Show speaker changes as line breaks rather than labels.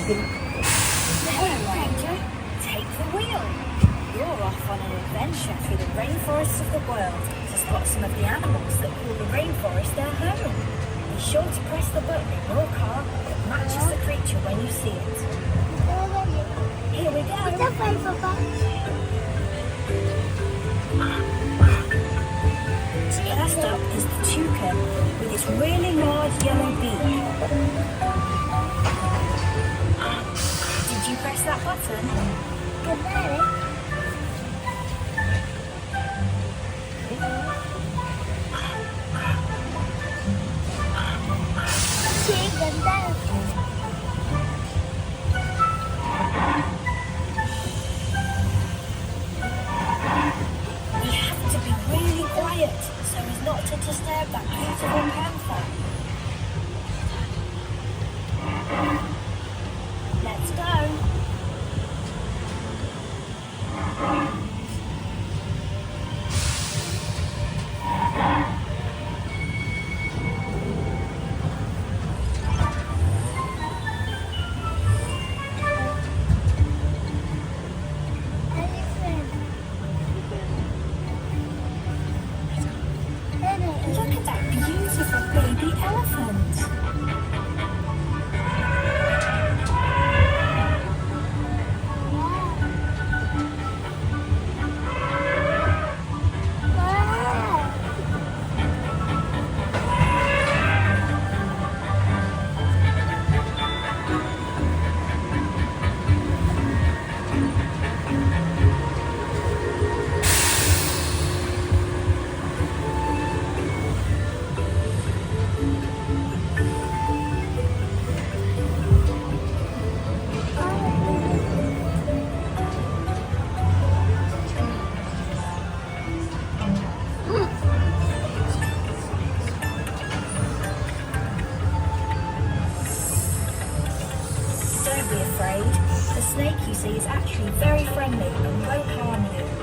Ranger, take the wheel. You're off on an adventure through the rainforests of the world to spot some of the animals that call the rainforest their home. Be sure to press the button in your car that matches the creature when you see it. Here we go. First up is the toucan with its really large yellow beak. Did you press that button? We have to be really quiet so as not to disturb that beautiful panther. Let's go. Look at that beautiful baby elephant. Don't be afraid. The snake you see is actually very friendly and won't harm you.